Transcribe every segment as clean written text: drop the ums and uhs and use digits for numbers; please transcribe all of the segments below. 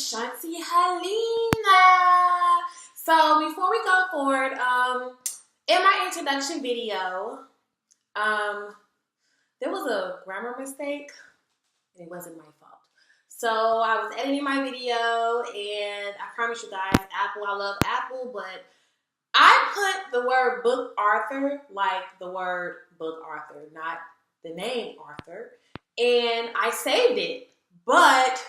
Shanti Helena. So before we go forward, in my introduction video, there was a grammar mistake. It wasn't my fault. So I was editing my video, and I promise you guys, Apple, I love Apple, but I put the word book author like the word book author, not the name Arthur, and I saved it, but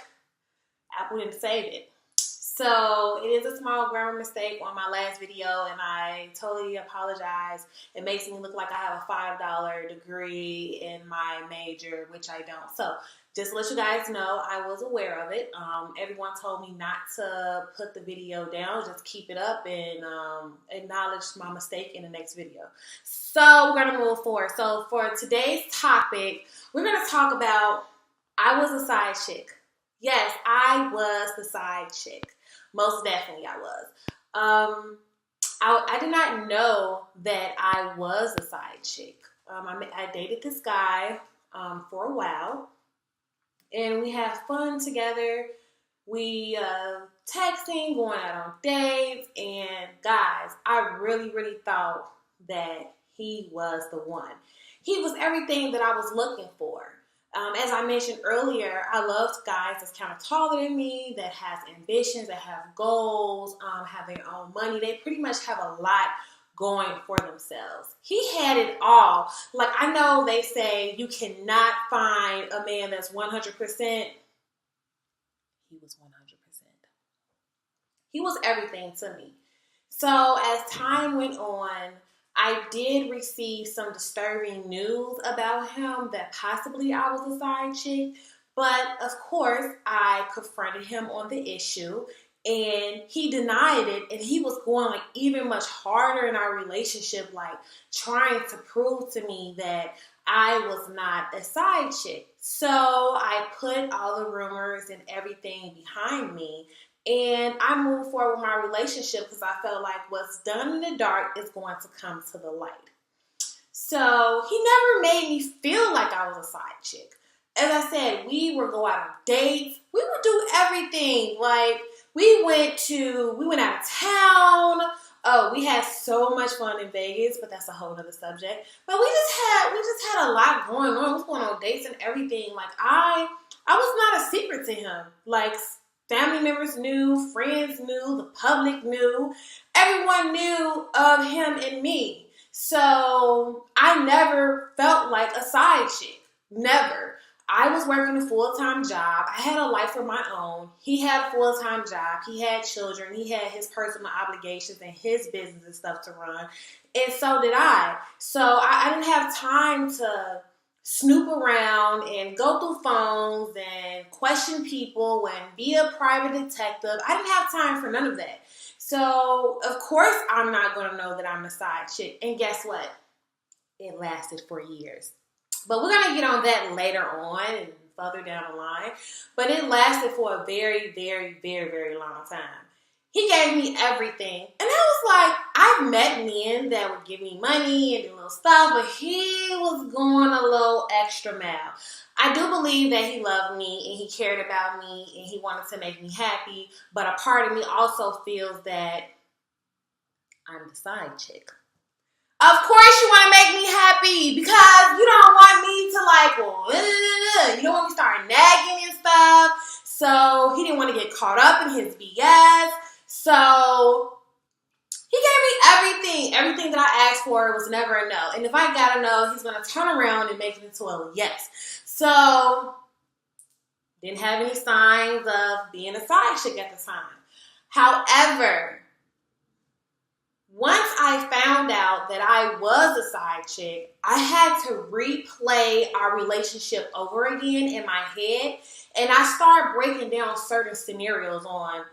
Apple didn't save it. So it is a small grammar mistake on my last video, and I totally apologize. It makes me look like I have a $5 degree in my major, which I don't. So just to let you guys know, I was aware of it. Everyone told me not to put the video down, just keep it up and acknowledge my mistake in the next video. So we're going to move forward. So for today's topic, we're going to talk about I was a side chick. Yes, I was the side chick. Most definitely I was. I did not know that I was a side chick. I dated this guy for a while, and we had fun together. We texting, going out on dates, and guys, I really thought that he was the one. He was everything that I was looking for. As I mentioned earlier, I love guys that's kind of taller than me, that has ambitions, that have goals, have their own money. They pretty much have a lot going for themselves. He had it all. Like, I know they say you cannot find a man that's 100%. He was 100%. He was everything to me. So as time went on, I did receive some disturbing news about him that possibly I was a side chick, but of course I confronted him on the issue, and he denied it, and he was going like even much harder in our relationship, like trying to prove to me that I was not a side chick. So I put all the rumors and everything behind me, and I moved forward with my relationship because I felt like what's done in the dark is going to come to the light. So he never made me feel like I was a side chick. As I said, we would go out on dates. We would do everything. Like, we went out of town. Oh, we had so much fun in Vegas, but that's a whole other subject. But we just had a lot going on. We was going on dates and everything. Like, I was not a secret to him. Like, family members knew, friends knew, the public knew. Everyone knew of him and me. So I never felt like a side chick. Never. I was working a full-time job. I had a life of my own. He had a full-time job. He had children. He had his personal obligations and his business and stuff to run. And so did I. So I didn't have time to snoop around and go through phones and question people and be a private detective. I didn't have time for none of that. So, of course, I'm not going to know that I'm a side chick. And guess what? It lasted for years. But we're going to get on that later on and further down the line. But it lasted for a very, very, very, very long time. He gave me everything. And I was like, I've met men that would give me money and do little stuff, but he was going a little extra mile. I do believe that he loved me and he cared about me and he wanted to make me happy, but a part of me also feels that I'm the side chick. Of course you want to make me happy because you don't want me to like, you don't want me to start nagging and stuff. So he didn't want to get caught up in his BS. So he gave me everything that I asked for was never a no. And if I got a no, he's going to turn around and make it into a yes. So didn't have any signs of being a side chick at the time. However, once I found out that I was a side chick, I had to replay our relationship over again in my head. And I started breaking down certain scenarios on,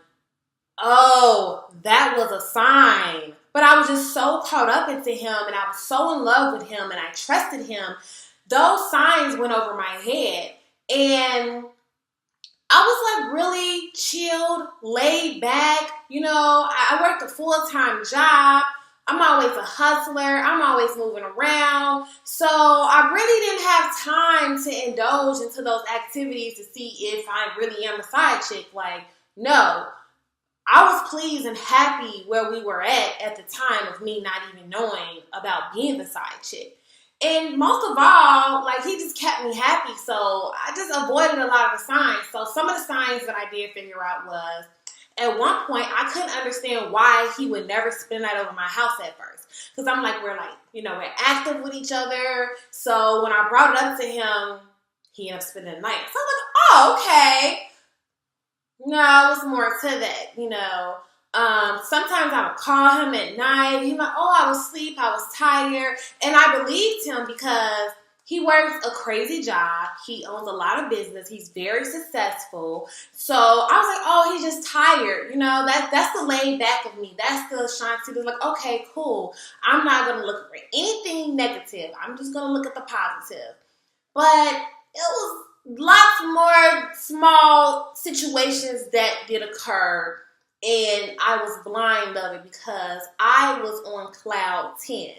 oh, that was a sign. But I was just so caught up into him, and I was so in love with him, and I trusted him. Those signs went over my head. And I was like really chilled, laid back. You know, I worked a full-time job. I'm always a hustler. I'm always moving around. So I really didn't have time to indulge into those activities to see if I really am a side chick. Like, No, I was pleased and happy where we were at the time of me not even knowing about being the side chick. And most of all, like, he just kept me happy. So I just avoided a lot of the signs. So some of the signs that I did figure out was, at one point, I couldn't understand why he would never spend the night over my house at first. Because I'm like, we're active with each other. So when I brought it up to him, he ended up spending the night. So I'm like, oh, okay. No, it was more to that. Sometimes I would call him at night. He's like, oh, I was asleep, I was tired. And I believed him because he works a crazy job. He owns a lot of business. He's very successful. So I was like, oh, he's just tired. That's the laid back of me. That's the Shanti that's like, okay, cool. I'm not going to look for anything negative. I'm just going to look at the positive. But it was lots more small situations that did occur, and I was blind of it because I was on cloud 10.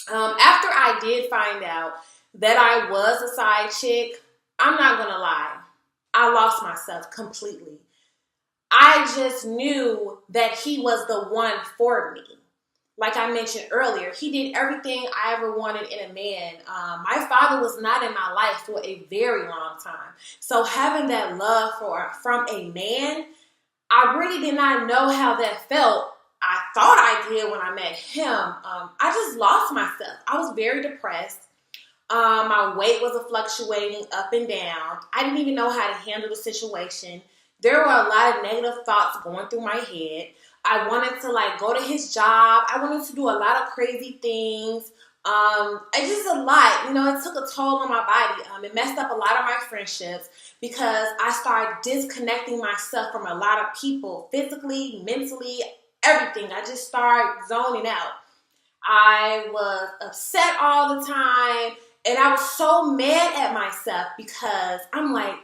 After I did find out that I was a side chick, I'm not gonna lie, I lost myself completely. I just knew that he was the one for me. Like I mentioned earlier, he did everything I ever wanted in a man. My father was not in my life for a very long time. So having that love from a man, I really did not know how that felt. I thought I did when I met him. I just lost myself. I was very depressed. My weight was fluctuating up and down. I didn't even know how to handle the situation. There were a lot of negative thoughts going through my head. I wanted to go to his job. I wanted to do a lot of crazy things. It's just a lot. It took a toll on my body. It messed up a lot of my friendships because I started disconnecting myself from a lot of people, physically, mentally, everything. I just started zoning out. I was upset all the time, and I was so mad at myself because I'm like,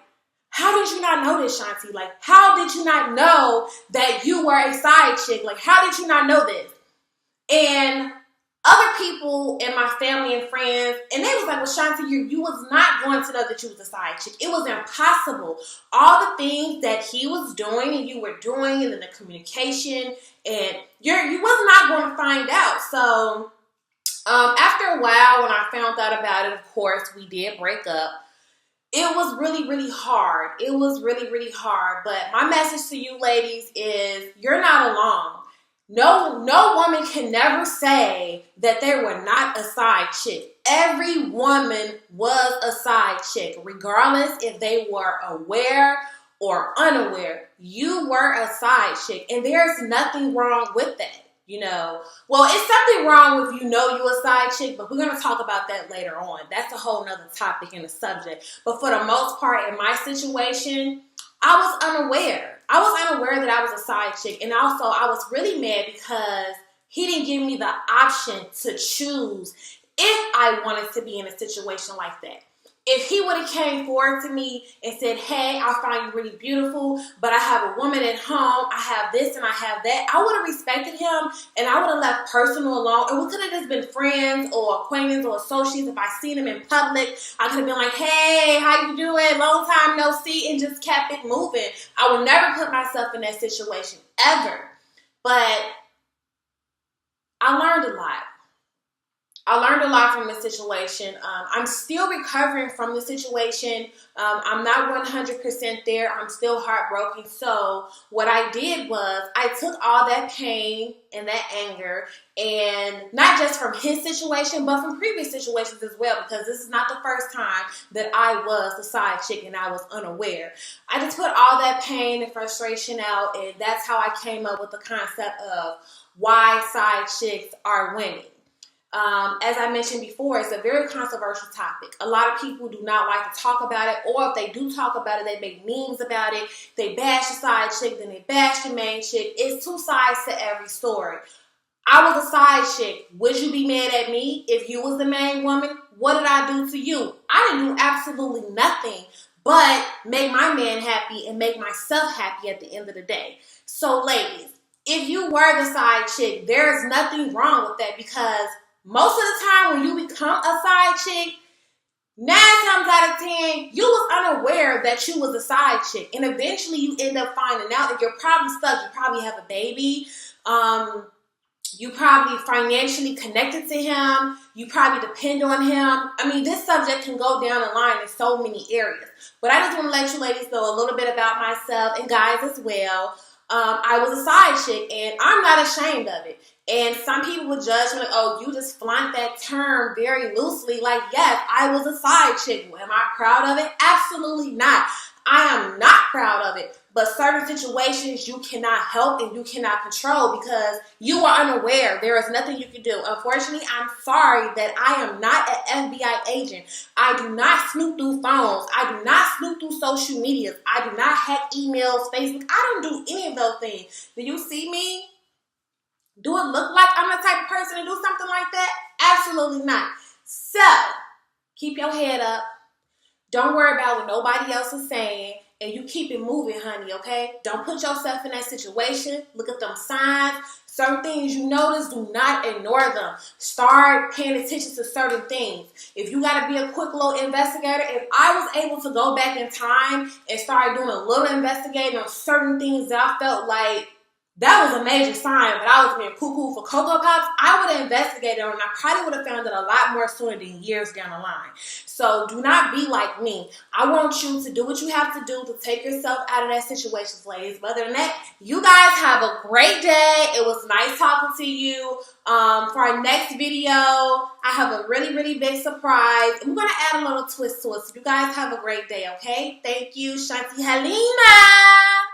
how did you not know this, Shanti? How did you not know that you were a side chick? How did you not know this? And other people in my family and friends, and they was like, well, Shanti, you was not going to know that you was a side chick. It was impossible. All the things that he was doing and you were doing, and then the communication, and you was not going to find out. So after a while, when I found out about it, of course, we did break up. It was really, really hard. It was really, really hard. But my message to you ladies is you're not alone. No woman can never say that they were not a side chick. Every woman was a side chick, regardless if they were aware or unaware. You were a side chick, and there's nothing wrong with that. Well, it's something wrong if you're a side chick, but we're going to talk about that later on. That's a whole nother topic in the subject. But for the most part, in my situation, I was unaware. I was unaware that I was a side chick. And also, I was really mad because he didn't give me the option to choose if I wanted to be in a situation like that. If he would have came forward to me and said, hey, I find you really beautiful, but I have a woman at home, I have this and I have that, I would have respected him and I would have left personal alone. And we could have just been friends or acquaintances or associates. If I seen him in public, I could have been like, hey, how you doing? Long time no see, and just kept it moving. I would never put myself in that situation, ever. But I learned a lot. I learned a lot from this situation. I'm still recovering from the situation. I'm not 100% there. I'm still heartbroken. So what I did was I took all that pain and that anger, and not just from his situation, but from previous situations as well, because this is not the first time that I was the side chick and I was unaware. I just put all that pain and frustration out, and that's how I came up with the concept of why side chicks are winning. As I mentioned before, it's a very controversial topic. A lot of people do not like to talk about it, or if they do talk about it, they make memes about it. They bash the side chick, then they bash the main chick. It's two sides to every story. I was a side chick. Would you be mad at me if you was the main woman? What did I do to you? I didn't do absolutely nothing but make my man happy and make myself happy at the end of the day. So ladies, if you were the side chick, there is nothing wrong with that, because most of the time when you become a side chick, 9 times out of 10, you was unaware that you was a side chick. And eventually you end up finding out, and you're probably stuck. You probably have a baby. You probably financially connected to him. You probably depend on him. I mean, this subject can go down the line in so many areas. But I just want to let you ladies know a little bit about myself, and guys as well. I was a side chick, and I'm not ashamed of it. And some people would judge me like, oh, you just flaunt that term very loosely. Like, yes, I was a side chick. Am I proud of it? Absolutely not. I am not proud of it. But certain situations you cannot help and you cannot control because you are unaware. There is nothing you can do. Unfortunately, I'm sorry that I am not an FBI agent. I do not snoop through phones. I do not snoop through social media. I do not hack emails, Facebook. I don't do any of those things. Do you see me? Do it look like I'm the type of person to do something like that? Absolutely not. So, keep your head up. Don't worry about what nobody else is saying. And you keep it moving, honey, okay? Don't put yourself in that situation. Look at them signs. Certain things you notice, do not ignore them. Start paying attention to certain things. If you got to be a quick little investigator, if I was able to go back in time and start doing a little investigating on certain things that I felt like that was a major sign, but I was being cuckoo for Cocoa Pops, I would have investigated on it, and I probably would have found it a lot more sooner than years down the line. So do not be like me. I want you to do what you have to do to take yourself out of that situation, ladies. But other than that, you guys have a great day. It was nice talking to you. For our next video, I have a really, really big surprise. I'm going to add a little twist to it. So you guys have a great day, okay? Thank you, Shanti Helena.